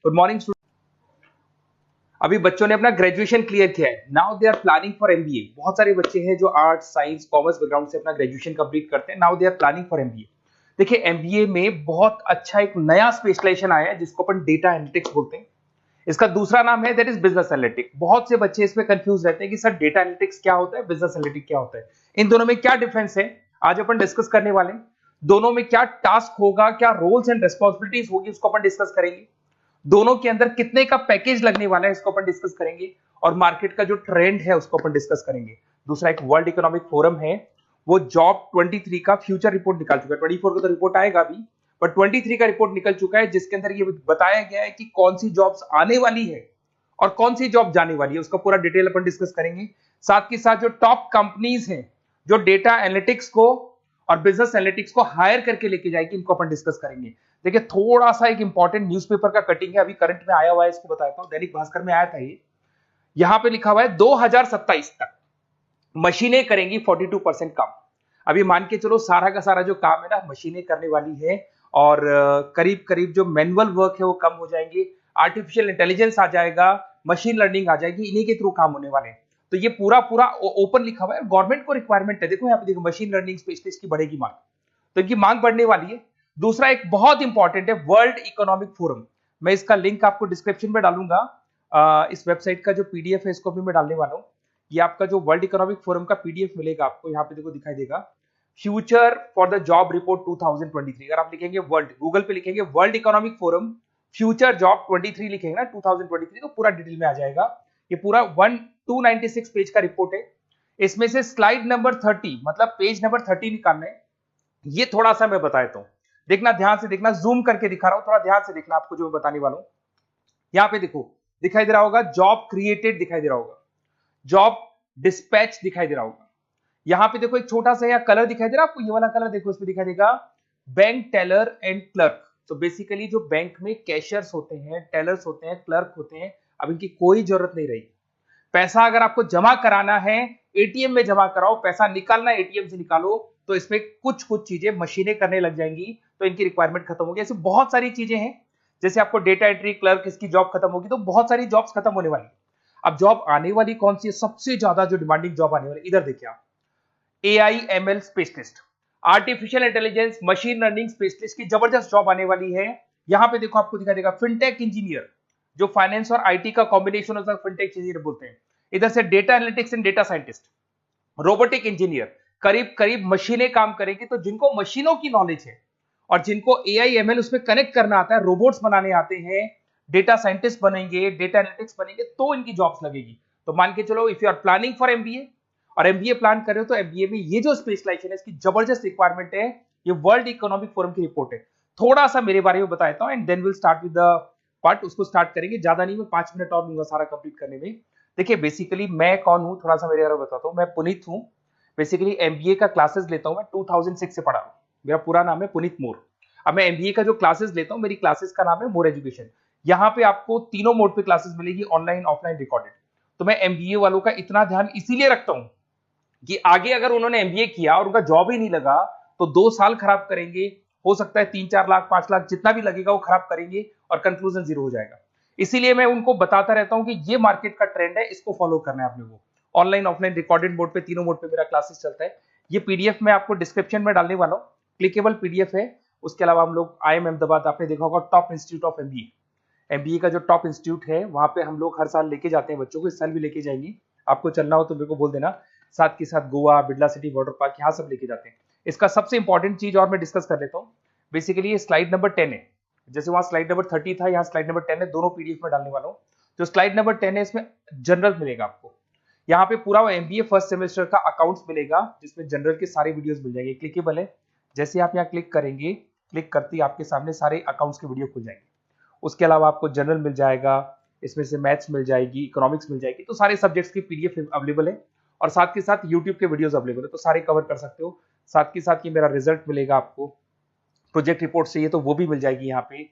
Good morning. अभी बच्चों ने अपना ग्रेजुएशन क्लियर किया है, now they are planning for MBA. बहुत सारे बच्चे हैं जो आर्ट्स, साइंस, कॉमर्स बैकग्राउंड से अपना ग्रेजुएशन कंप्लीट करते हैं, now they are planning for MBA. देखिए एमबीए में बहुत अच्छा एक नया स्पेशलाइजेशन आया है जिसको अपन डेटा एनालिटिक्स बोलते हैं। इसका दूसरा नाम है दैट इज बिजनेस एनालिटिक्स। बहुत से बच्चे इसमें कंफ्यूज रहते हैं कि सर डेटा एनालिटिक्स क्या होता है, बिजनेस एनालिटिक्स क्या होता है, इन दोनों में क्या डिफरेंस है, आज अपन डिस्कस करने वाले हैं। दोनों में क्या टास्क होगा, क्या रोल्स एंड रिस्पॉन्सिबिलिटीज होगी, उसको अपन डिस्कस करेंगे। दोनों के अंदर कितने का पैकेज लगने वाला है इसको अपन डिस्कस करेंगे, और मार्केट का जो ट्रेंड है उसको अपन डिस्कस करेंगे। दूसरा एक वर्ल्ड इकोनॉमिक फोरम है, वो जॉब 23 का फ्यूचर रिपोर्ट निकाल चुका है। 24 का तो रिपोर्ट आएगा अभी, पर 23 का रिपोर्ट निकल चुका है जिसके अंदर ये बताया गया है कि कौन सी जॉब्स आने वाली है और कौन सी जॉब जाने वाली है, उसका पूरा डिटेल अपन डिस्कस करेंगे। साथ के साथ जो टॉप कंपनीज हैं जो डेटा एनालिटिक्स को और बिजनेस एनालिटिक्स को हायर करके लेके जाएगी, इनको अपन डिस्कस करेंगे। देखिए थोड़ा सा एक इंपॉर्टेंट न्यूज़पेपर का कटिंग है, अभी करंट में आया हुआ है, इसको बताता हूं। दैनिक भास्कर में आया था ये, यहां पे लिखा हुआ है 2027 तक मशीनें करेंगी 42% काम। अभी मान के चलो सारा का सारा जो काम है ना मशीनें करने वाली है, और करीब करीब जो मैनुअल वर्क है वो कम हो जाएंगे, आर्टिफिशियल इंटेलिजेंस आ जाएगा, मशीन लर्निंग आ जाएगी, इन्हीं के थ्रू काम होने वाले हैं। तो ये पूरा पूरा ओपन लिखा हुआ है, गवर्नमेंट को रिक्वायरमेंट है। देखो यहाँ पे देखो, मशीन लर्निंग स्पेशलिस्ट की बढ़ेगी मांग, तो इनकी मांग बढ़ने वाली है। दूसरा एक बहुत इंपॉर्टेंट है वर्ल्ड इकोनॉमिक फोरम, मैं इसका लिंक आपको डिस्क्रिप्शन में डालूंगा। इस वेबसाइट का जो पीडीएफ है इसको भी मैं डालने वाला हूँ। ये आपका जो वर्ल्ड इकोनॉमिक फोरम का पीडीएफ मिलेगा आपको, यहाँ पे देखो दिखाई देगा, future for the job report 2023। अगर आप लिखेंगे वर्ल्ड, गूगल पे लिखेंगे world economic forum future job 23 लिखेंगे ना 2023, तो पूरा डिटेल में आ जाएगा। ये पूरा 296 पेज का रिपोर्ट है। इसमें से स्लाइड नंबर 30 मतलब पेज नंबर 30 निकालना है। ये थोड़ा सा मैं बताता हूं, देखना ध्यान से देखना, जूम करके दिखा रहा हूं, थोड़ा ध्यान से देखना आपको जो मैं बताने वाला हूं। यहां पे देखो दिखाई दे रहा होगा जॉब क्रिएटेड, दिखाई दे रहा होगा जॉब डिस्पैच, दिखाई दे रहा होगा। यहां पे देखो एक छोटा सा यहाँ कलर दिखाई दे रहा है आपको, ये वाला कलर देखो, इसमें दिखाई देगा बैंक टेलर एंड क्लर्क। तो बेसिकली जो बैंक में कैशियर्स होते हैं, टेलर्स होते हैं, क्लर्क होते हैं, अब इनकी कोई जरूरत नहीं रही। पैसा अगर आपको जमा कराना है एटीएम में जमा कराओ, पैसा निकालना एटीएम से निकालो, तो इसमें कुछ कुछ चीजें मशीनें करने लग जाएंगी, तो इनकी रिक्वायरमेंट खत्म होगी। ऐसे बहुत सारी चीजें हैं, जैसे आपको डेटा एंट्री क्लर्क, इसकी जॉब खत्म होगी, तो बहुत सारी जॉब्स खत्म होने वाली। अब जॉब आने वाली कौन सी है, सबसे ज्यादा जो डिमांडिंग जॉब आने वाली, इधर देखिए आप, AI/ML specialist, artificial intelligence machine learning specialist की जबरदस्त जॉब आने वाली है। यहां पे देखो आपको दिखाई देगा फिनटेक इंजीनियर, जो फाइनेंस और आईटी का कॉम्बिनेशन होता है, फिनटेक इंजीनियर बोलते हैं। इधर से data analytics and data scientist, robotic engineer, करीब करीब मशीनें काम करेंगी। तो जिनको मशीनों की नॉलेज है और जिनको AI/ML उसमें कनेक्ट करना आता है, रोबोट्स बनाने आते हैं, डेटा साइंटिस्ट बनेंगे, डेटा एनालिटिक्स बनेंगे, तो इनकी जॉब्स लगेगी। तो मान के चलो if you are planning for MBA और एमबीए प्लान कर रहे हो, तो एमबीए में ये जो स्पेशलाइजेशन है इसकी जबरदस्त रिक्वायरमेंट है। ये वर्ल्ड इकोनॉमिक फोरम की रिपोर्ट है। थोड़ा सा मेरे बारे में बताता हूं and then will start with the part. उसको स्टार्ट करेंगे, ज्यादा नहीं, मैं 5 मिनट और लूंगा सारा कंप्लीट करने में। देखिए बेसिकली मैं कौन हूं, थोड़ा सा मेरे बारे में बताता हूं। मैं पुनीत हूं, बेसिकली एमबीए का क्लासेस लेता हूं मैं, 2006 से पढ़ा हूं। मेरा पूरा नाम है पुनीत मोर। अब मैं एमबीए का जो क्लासेस लेता हूं, मेरी क्लासेस का नाम है मोर एजुकेशन। यहाँ पे आपको तीनों मोड पे क्लासेस मिलेगी, ऑनलाइन, ऑफलाइन, रिकॉर्डेड। तो मैं एमबीए वालों का इतना ध्यान इसीलिए रखता हूं कि आगे अगर उन्होंने एमबीए किया और उनका जॉब ही नहीं लगा, तो 2 साल खराब करेंगे, हो सकता है 3-4 लाख 5 लाख जितना भी लगेगा वो खराब करेंगे और कंक्लूजन जीरो हो जाएगा। इसीलिए मैं उनको बताता रहता हूं कि ये मार्केट का ट्रेंड है, इसको फॉलो करना है आपने को। ऑनलाइन, ऑफलाइन, रिकॉर्डेड मोड पे, तीनों मोड पे मेरा क्लासेस चलता है। ये पीडीएफ मैं आपको डिस्क्रिप्शन में डालने वाला हूँ, क्लिकेबल पीडीएफ है। उसके अलावा हम लोग IIM अहमदाबाद, आपने देखा होगा टॉप इंस्टीट्यूट ऑफ एमबीए का जो टॉप इंस्टीट्यूट है, वहां पे हम लोग हर साल लेके जाते हैं बच्चों को, इस साल भी लेके जाएंगे। आपको चलना हो तो मेरे को बोल देना। साथ के साथ Goa, Birla city water park, यहाँ सब लेके जाते हैं। इसका सबसे इंपॉर्टेंट चीज और मैं डिस्कस कर लेता हूँ। बेसिकली ये स्लाइड नंबर 10 है, जैसे वहां स्लाइड नंबर 30 था, यहाँ स्लाइड नंबर 10 है, दोनों पीडीएफ में डालने वाला हूँ। जो स्लाइड नंबर 10 है इसमें जनरल मिलेगा आपको। यहाँ पे पूरा एमबीए फर्स्ट सेमेस्टर का अकाउंट्स मिलेगा, जिसमें जनरल के सारे वीडियोस मिल जाएंगे, क्लिकेबल है। जैसे आप यहाँ क्लिक करेंगे, क्लिक करते ही आपके सामने सारे अकाउंट्स के वीडियो खुल जाएंगे। उसके अलावा आपको जनरल मिल जाएगा, इसमें से मैथ्स मिल जाएगी, इकोनॉमिक्स मिल जाएगी, तो सारे सब्जेक्ट्स की पीडीएफ अवेलेबल है। और साथ के साथ यूट्यूब के वीडियोस अवेलेबल है, तो सारे कवर कर सकते हो। साथ के साथ ये मेरा रिजल्ट मिलेगा आपको, प्रोजेक्ट रिपोर्ट चाहिए तो वो भी मिल जाएगी यहाँ पे।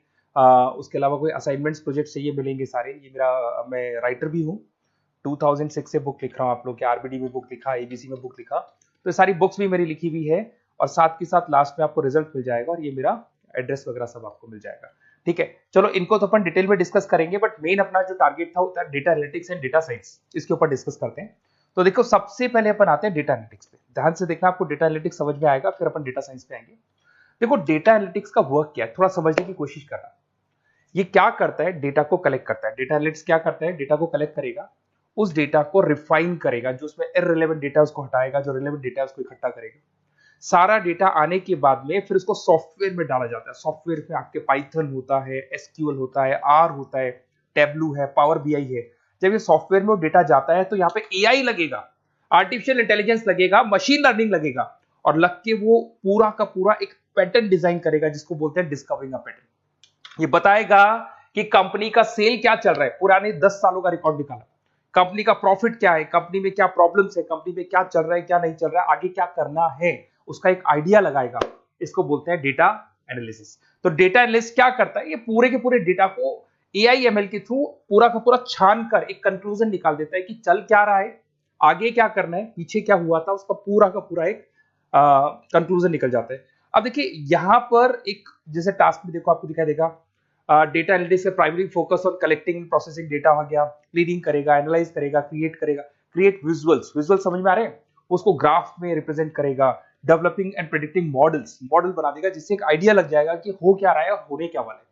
उसके अलावा कोई असाइनमेंट्स, प्रोजेक्ट चाहिए, मिलेंगे सारे। ये मेरा, मैं राइटर भी हूँ, 2006 से बुक लिख रहा हूँ आप लोग के, आरबीडी में बुक लिखा, एबीसी में बुक लिखा, तो सारी बुक्स भी मेरी लिखी हुई है। और साथ के साथ लास्ट में आपको रिजल्ट मिल जाएगा और ये मेरा एड्रेस वगैरह सब आपको मिल जाएगा। ठीक है, चलो इनको तो अपन डिटेल में डिस्कस करेंगे, बट मेन अपना जो टारगेट था वो था data analytics and data science, इसके ऊपर डिस्कस करते हैं। तो देखो सबसे पहले अपन आते हैं डेटा एनालिटिक्स पे, ध्यान से देखना, आपको डेटा एनालिटिक्स समझ में आएगा, फिर अपन डेटा साइंस पे आएंगे। देखो डेटा एनालिटिक्स का वर्क क्या है, थोड़ा समझने की कोशिश करना। ये क्या करता है, डेटा को कलेक्ट करता है। डेटा एनालिटिक्स क्या करता है, डेटा को कलेक्ट करेगा, उस डेटा को रिफाइन करेगा, जो उसमें इररिलेवेंट डेटा उसको हटाएगा, जो रिलेवेंट डेटा उसको इकट्ठा करेगा। सारा डेटा आने के बाद में फिर उसको सॉफ्टवेयर में डाला जाता है। सॉफ्टवेयर में आपके पाइथन होता है, एसक्यूएल होता है, आर होता है, टेब्लू है, पावर बीआई है। जब ये सॉफ्टवेयर में वो डेटा जाता है तो यहाँ पे एआई लगेगा, आर्टिफिशियल इंटेलिजेंस लगेगा, मशीन लर्निंग लगेगा, और लग के वो पूरा का पूरा एक पैटर्न डिजाइन करेगा, जिसको बोलते हैं डिस्कवरिंग अ पैटर्न। ये बताएगा कि कंपनी का सेल क्या चल रहा है, पुराने 10 सालों का रिकॉर्ड निकाला, कंपनी का प्रॉफिट क्या है, कंपनी में क्या प्रॉब्लम्स है, कंपनी में क्या चल रहा है, क्या नहीं चल रहा है, आगे क्या करना है, उसका एक आइडिया लगाएगा। इसको बोलते हैं डेटा एनालिसिस। तो डेटा एनालिस्ट क्या करता है, ये पूरे के पूरे डेटा को एआई एमएल के थ्रू पूरा का पूरा छान कर एक कंक्लूजन निकाल देता है कि चल क्या रहा है, आगे क्या करना है, पीछे क्या हुआ था, उसका पूरा का पूरा एक कंक्लूजन निकल जाता है। अब देखिए यहां पर एक जैसे टास्क में देखो आपको दिखाई देगा, डेटा एनालिटिक्स से primary focus on collecting and processing data हो गया, क्लीनिंग करेगा, एनालाइज करेगा, क्रिएट करेगा, क्रिएट विजुअल्स, विजुअल समझ में आ रहे हैं, उसको ग्राफ में रिप्रेजेंट करेगा, developing and predicting models, model बना देगा जिससे एक आइडिया लग जाएगा कि हो क्या रहा है और होने क्या वाला है।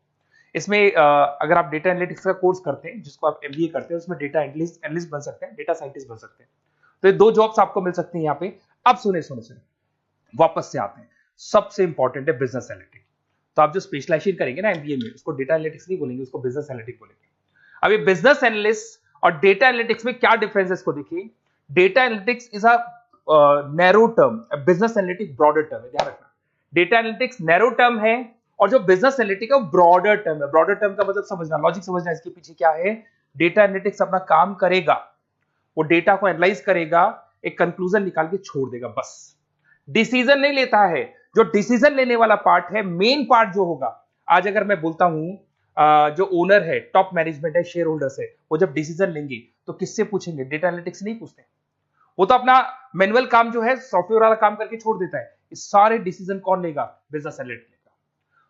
इसमें अगर आप डेटा एनालिटिक्स का कोर्स करते हैं, जिसको आप एमबीए करते हैं, उसमें डेटा एनालिस्ट बन सकते हैं, डेटा साइंटिस्ट बन सकते हैं। तो ये दो जॉब्स आपको मिल सकती हैं यहाँ पे। अब सुने सुने सुने वापस से आते हैं, सबसे इंपॉर्टेंट है बिजनेस एनालिटिक्स। तो आप जो स्पेशलाइजेशन करेंगे ना एमबीए में, उसको डेटा एनालिटिक्स नहीं बोलेंगे, उसको बिजनेस एनालिटिक्स बोलेंगे। अब ये बिजनेस एनालिस्ट और डेटा एनालिटिक्स में क्या डिफरेंस है इसको देखिए। Data analytics is a narrow term, business analytics broader term है, ध्यान रखना। डेटा एनालिटिक्स नैरो टर्म है और जो बिजनेस एनालिटिक्स है वो ब्रॉडर टर्म है। ब्रॉडर टर्म का मतलब समझना, लॉजिक समझना इसके पीछे क्या है। डेटा एनालिटिक्स अपना काम करेगा, वो डेटा को एनालाइज करेगा, एक कंक्लूजन निकाल के छोड़ देगा, बस डिसीजन नहीं लेता है। जो डिसीजन लेने वाला पार्ट है, मेन पार्ट जो होगा, आज अगर मैं बोलता हूं जो ओनर है, टॉप मैनेजमेंट है, शेयर होल्डर्स है, वो जब डिसीजन लेंगे तो किससे पूछेंगे, डेटा एनालिटिक्स नहीं पूछते। वो तो अपना मैनुअल काम जो है, सॉफ्टवेयर वाला काम करके छोड़ देता है। इस सारे डिसीजन कौन लेगा, बिजनेस एनालिटिक्स लेगा।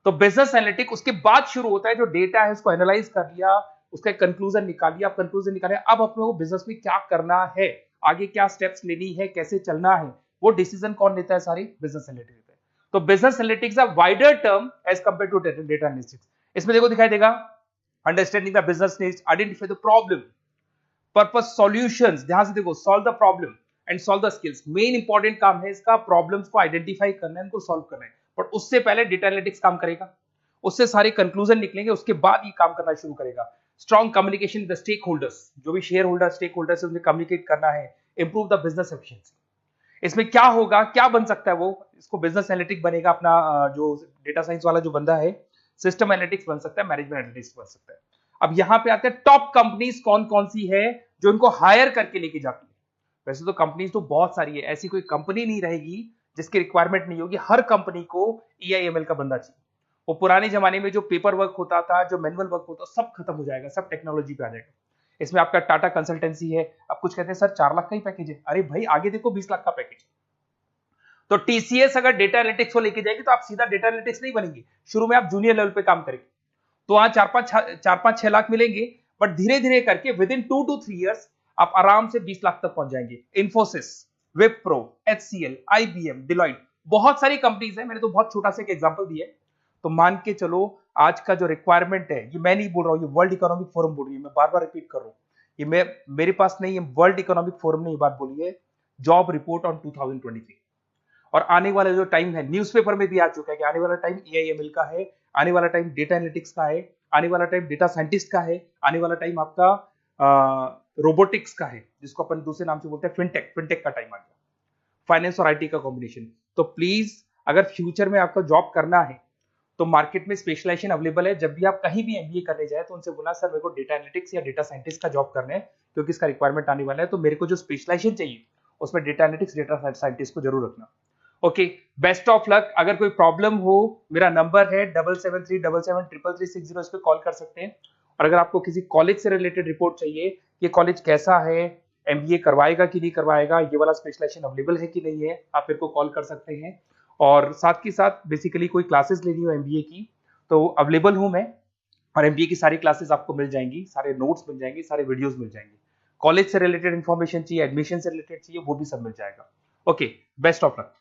तो बिजनेस एनालिटिक्स उसके बाद शुरू होता है, जो डेटा है उसको एनालाइज कर लिया, उसका कंक्लूजन निकाल लिया, अब कंक्लूजन निकाले, अब अपने को बिजनेस में क्या करना है, आगे क्या स्टेप्स लेनी है, कैसे चलना है, वो डिसीजन कौन लेता है, सारी बिजनेस एनालिटिक्स लेता है। तो business analytics a wider term as compare to data analytics. इसमें देखो दिखाई देगा, understanding the business needs, identify the problem, purpose, solutions, ध्यान से देखो, solve the problem and solve the skills. Main important काम है इसका, प्रॉब्लम्स को आइडेंटिफाई करना है, उनको सॉल्व करना है, बट उससे पहले डेटा एनालिटिक्स काम करेगा, उससे सारे कंक्लूजन निकलेंगे, उसके बाद ये काम करना शुरू करेगा। Strong communication with the stakeholders, जो भी शेयर होल्डर स्टेक होल्डर्स है उनसे कम्युनिकेट करना है, इंप्रूव द बिजनेस एफिशिएंसी। इसमें क्या होगा, क्या बन सकता है, वो इसको बिजनेस एनालिटिक्स बनेगा अपना, जो डेटा साइंस वाला जो बंदा है, सिस्टम एनालिटिक्स बन सकता है, मैनेजमेंट एनालिटिक्स बन सकता है। अब यहां पे आते हैं टॉप कंपनीज कौन कौन सी है जो इनको हायर करके लेके जाती है। वैसे तो कंपनीज तो बहुत सारी है, ऐसी कोई कंपनी नहीं रहेगी जिसकी रिक्वायरमेंट नहीं होगी, हर कंपनी को ईआईएमएल का बंदा चाहिए। वो पुराने जमाने में जो पेपर वर्क होता था, जो मैनुअल वर्क होता, सब खत्म हो जाएगा, सब टेक्नोलॉजी पे आ जाएगा। इसमें आपका टाटा कंसल्टेंसी है, अब कुछ कहते हैं सर 4 लाख का ही पैकेज है, अरे भाई आगे देखो 20 लाख का पैकेज। तो टीसीएस अगर डेटा एनालिटिक्स को लेके जाएगी तो आप सीधा डेटा एनालिटिक्स नहीं बनेंगे, शुरू में आप जूनियर लेवल पे काम करेंगे, तो वहां 4-5-6 लाख मिलेंगे, बट धीरे धीरे करके विद इन 2 to 3 years आप आराम से 20 लाख तक पहुंच जाएंगे। Infosys, Wipro, HCL, IBM, Deloitte, बहुत सारी कंपनीज है, मैंने तो बहुत छोटा सा एक एग्जांपल दिया है। तो मान के चलो आज का जो रिक्वायरमेंट है, ये मैं नहीं बोल रहा हूं, ये वर्ल्ड इकोनॉमिक फोरम बोल रही है, मैं बार बार रिपीट कर रहा हूं, ये मेरे पास नहीं, ये वर्ल्ड इकोनॉमिक फोरम ने ये बात बोली है, जॉब रिपोर्ट ऑन 2023। और आने वाला जो टाइम है, न्यूज़पेपर में भी आ चुका है कि आने वाला टाइम एआईएमएल का है, आने वाला टाइम डेटा एनालिटिक्स का है, आने वाला टाइम डेटा साइंटिस्ट का है, आने वाला टाइम आपका रोबोटिक्स का है, जिसको अपन दूसरे नाम से बोलते हैं फिनटेक। फिनटेक का टाइम आ गया, फाइनेंस और आईटी का कॉम्बिनेशन। तो प्लीज अगर फ्यूचर में आपका जॉब करना है तो मार्केट में स्पेशलाइजेशन अवेलेबल है। जब भी आप कहीं भी एमबीए करने जाए तो उनसे बोला सर मेरे को डेटा एनालिटिक्स या डेटा साइंटिस्ट का जॉब करना है, क्योंकि इसका रिक्वायरमेंट आने वाला है, तो मेरे को जो स्पेशलाइजेशन चाहिए उसमें डेटा एनालिटिक्स, डेटा साइंटिस्ट को जरूर रखना। Okay, best of luck. अगर कोई प्रॉब्लम हो, मेरा नंबर है 7737733360, इस पे कॉल कर सकते हैं। और अगर आपको किसी कॉलेज से रिलेटेड रिपोर्ट चाहिए, ये कॉलेज कैसा है, एमबीए करवाएगा कि नहीं करवाएगा, ये वाला स्पेशलाइजेशन अवेलेबल है कि नहीं है, आप मेरे को कॉल कर सकते हैं। और साथ के साथ बेसिकली कोई क्लासेस लेनी हो एमबीए की तो अवेलेबल हूं मैं, और एमबीए की सारी क्लासेस आपको मिल जाएंगी, सारे नोट्स मिल जाएंगे, सारे वीडियोस मिल जाएंगे। कॉलेज से रिलेटेड इन्फॉर्मेशन चाहिए, एडमिशन से रिलेटेड चाहिए, वो भी सब मिल जाएगा। Okay, best of luck.